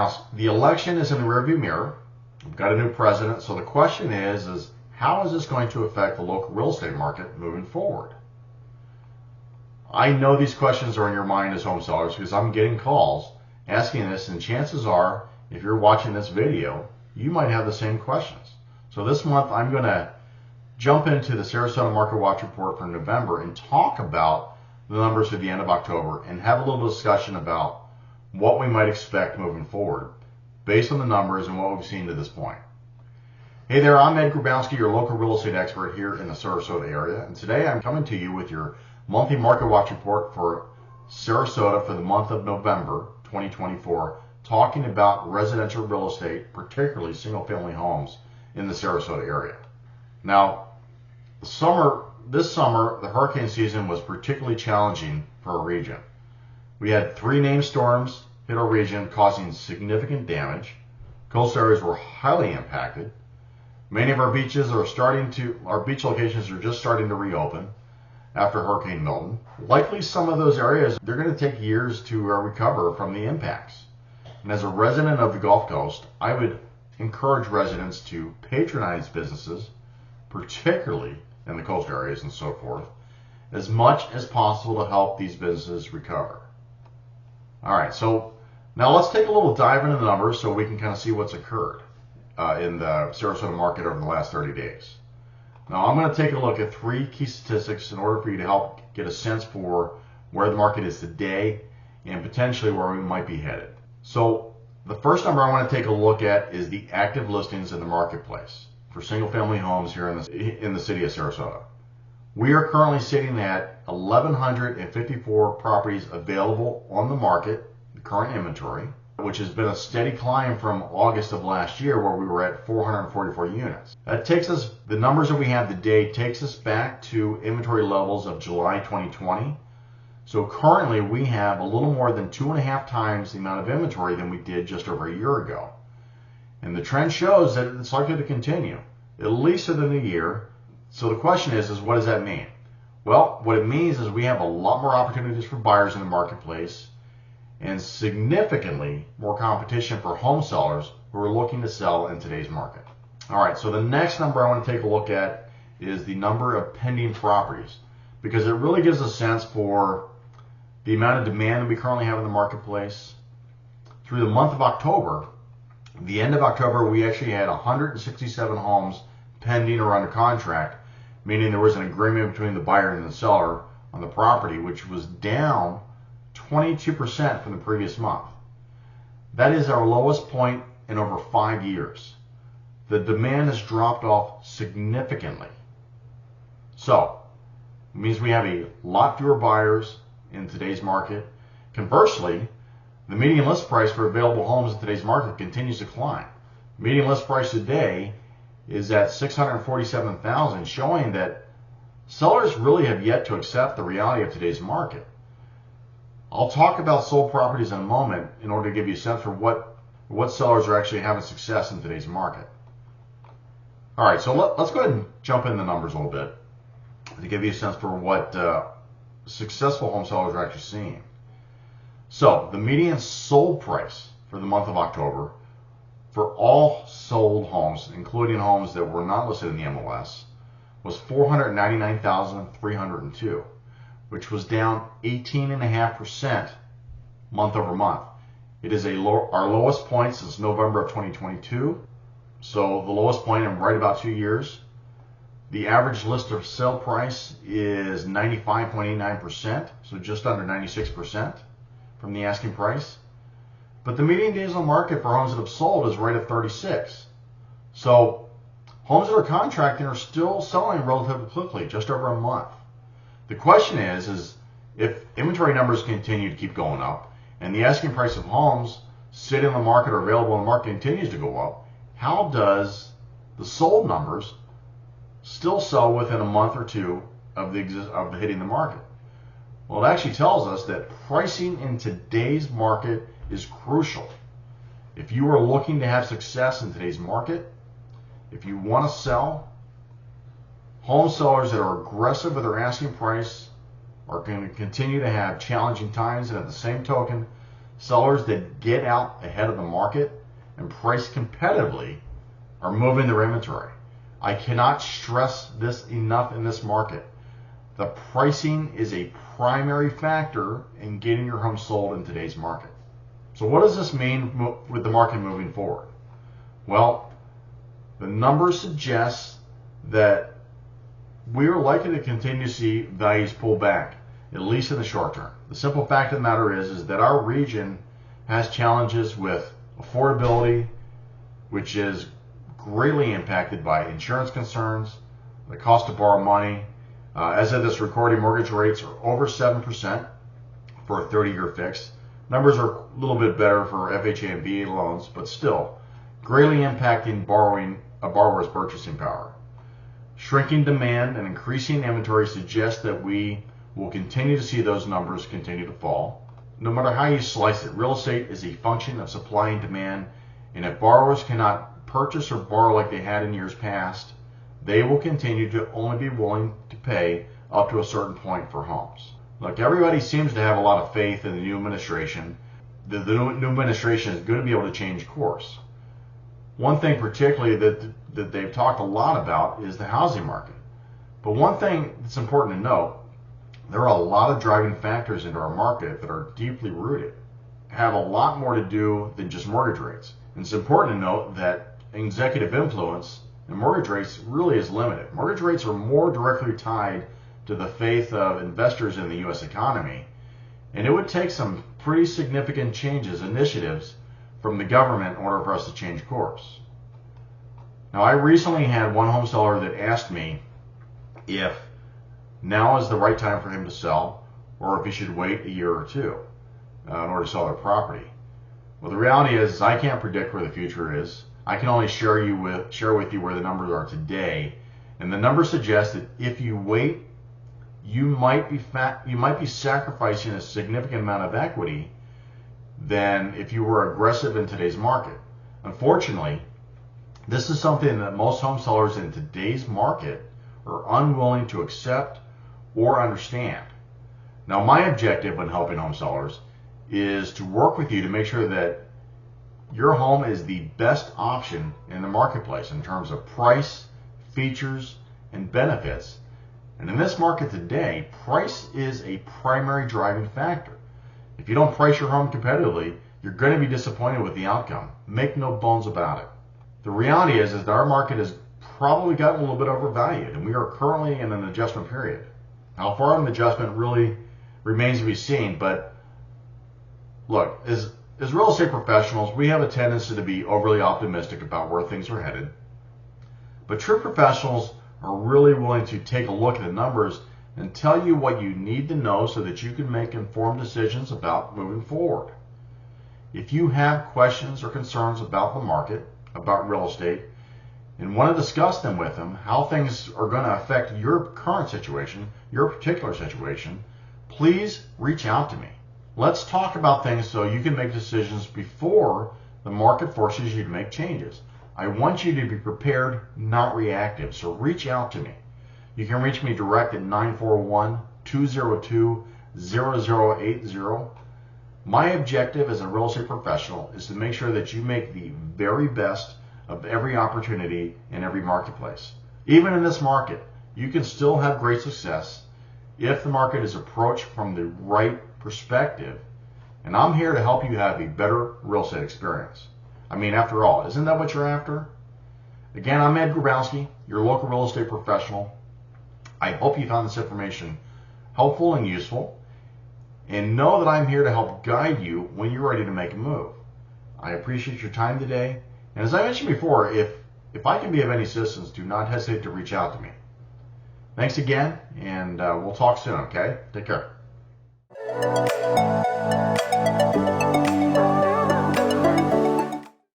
Now, the election is in the rearview mirror. We've got a new president, so the question is how is this going to affect the local real estate market moving forward? I know these questions are in your mind as home sellers because I'm getting calls asking this, and chances are, if you're watching this video, you might have the same questions. So this month, I'm going to jump into the Sarasota Market Watch Report for November and talk about the numbers at the end of October and have a little discussion about what we might expect moving forward based on the numbers and what we've seen to this point. Hey there, I'm Ed Grabowski, your local real estate expert here in the Sarasota area, and today I'm coming to you with your monthly Market Watch Report for Sarasota for the month of November 2024, talking about residential real estate, particularly single-family homes in the Sarasota area. Now, this summer, the hurricane season was particularly challenging for our region. We had 3 named storms hit our region, causing significant damage. Coastal areas were highly impacted. Many of our beach locations are just starting to reopen after Hurricane Milton. Likely some of those areas, they're going to take years to recover from the impacts. And as a resident of the Gulf Coast, I would encourage residents to patronize businesses, particularly in the coastal areas and so forth, as much as possible to help these businesses recover. All right, so now let's take a little dive into the numbers so we can kind of see what's occurred in the Sarasota market over the last 30 days. Now I'm going to take a look at 3 key statistics in order for you to help get a sense for where the market is today and potentially where we might be headed. So the first number I want to take a look at is the active listings in the marketplace for single-family homes here in the city of Sarasota. We are currently sitting at 1,154 properties available on the market, the current inventory, which has been a steady climb from August of last year where we were at 444 units. That takes us, the numbers that we have today takes us back to inventory levels of July 2020. So currently we have a little more than 2.5 times the amount of inventory than we did just over a year ago. And the trend shows that it's likely to continue, at least for the new year. So the question is what does that mean? Well, what it means is we have a lot more opportunities for buyers in the marketplace and significantly more competition for home sellers who are looking to sell in today's market. All right, so the next number I want to take a look at is the number of pending properties, because it really gives a sense for the amount of demand that we currently have in the marketplace. Through the month of October, the end of October, we actually had 167 homes pending or under contract, meaning there was an agreement between the buyer and the seller on the property, which was down 22% from the previous month. That is our lowest point in over 5 years. The demand has dropped off significantly. So, it means we have a lot fewer buyers in today's market. Conversely, the median list price for available homes in today's market continues to climb. Median list price today is at $647,000, showing that sellers really have yet to accept the reality of today's market. I'll talk about sold properties in a moment in order to give you a sense for what sellers are actually having success in today's market. All right, so let's go ahead and jump in the numbers a little bit to give you a sense for what successful home sellers are actually seeing. So the median sold price for the month of October for all sold homes, including homes that were not listed in the MLS, was $499,302, which was down 18.5% month over month. It is our lowest point since November of 2022, so the lowest point in right about 2 years. The average list of sale price is 95.89%, so just under 96% from the asking price. But the median days on market for homes that have sold is right at 36. So homes that are contracting are still selling relatively quickly, just over a month. The question is if inventory numbers continue to keep going up and the asking price of homes sitting on the market or available on the market continues to go up, how does the sold numbers still sell within a month or two of hitting the market? Well, it actually tells us that pricing in today's market is crucial. If you are looking to have success in today's market, if you want to sell, home sellers that are aggressive with their asking price are going to continue to have challenging times, and at the same token, sellers that get out ahead of the market and price competitively are moving their inventory. I cannot stress this enough in this market. The pricing is a primary factor in getting your home sold in today's market. So what does this mean with the market moving forward? Well, the numbers suggest that we are likely to continue to see values pull back, at least in the short term. The simple fact of the matter is that our region has challenges with affordability, which is greatly impacted by insurance concerns, the cost to borrow money. As of this recording, mortgage rates are over 7% for a 30-year fix. Numbers are a little bit better for FHA and VA loans, but still greatly impacting a borrower's purchasing power. Shrinking demand and increasing inventory suggest that we will continue to see those numbers continue to fall. No matter how you slice it, real estate is a function of supply and demand, and if borrowers cannot purchase or borrow like they had in years past, they will continue to only be willing to pay up to a certain point for homes. Look, everybody seems to have a lot of faith in the new administration. The new administration is going to be able to change course. One thing particularly that they've talked a lot about is the housing market. But one thing that's important to note, there are a lot of driving factors into our market that are deeply rooted, have a lot more to do than just mortgage rates. And it's important to note that executive influence in mortgage rates really is limited. Mortgage rates are more directly tied to the faith of investors in the U.S. economy, and it would take some pretty significant changes, initiatives from the government in order for us to change course. Now, I recently had one home seller that asked me if now is the right time for him to sell, or if he should wait a year or two in order to sell their property. Well, the reality is I can't predict where the future is. I can only share with you where the numbers are today, and the numbers suggest that if you wait, you might be sacrificing a significant amount of equity than if you were aggressive in today's market. Unfortunately, this is something that most home sellers in today's market are unwilling to accept or understand. Now, my objective when helping home sellers is to work with you to make sure that your home is the best option in the marketplace in terms of price, features, and benefits. And in this market today, price is a primary driving factor. If you don't price your home competitively, you're going to be disappointed with the outcome. Make no bones about it. The reality is that our market has probably gotten a little bit overvalued, and we are currently in an adjustment period. How far of an adjustment really remains to be seen, but look, as real estate professionals, we have a tendency to be overly optimistic about where things are headed. But true professionals are really willing to take a look at the numbers and tell you what you need to know so that you can make informed decisions about moving forward. If you have questions or concerns about the market, about real estate, and want to discuss them with them, how things are going to affect your current situation, your particular situation, please reach out to me. Let's talk about things so you can make decisions before the market forces you to make changes. I want you to be prepared, not reactive, so reach out to me. You can reach me direct at 941-202-0080. My objective as a real estate professional is to make sure that you make the very best of every opportunity in every marketplace. Even in this market, you can still have great success if the market is approached from the right perspective, and I'm here to help you have a better real estate experience. I mean, after all, isn't that what you're after? Again, I'm Ed Grabowski, your local real estate professional. I hope you found this information helpful and useful, and know that I'm here to help guide you when you're ready to make a move. I appreciate your time today, and as I mentioned before, if I can be of any assistance, do not hesitate to reach out to me. Thanks again, and we'll talk soon, okay? Take care.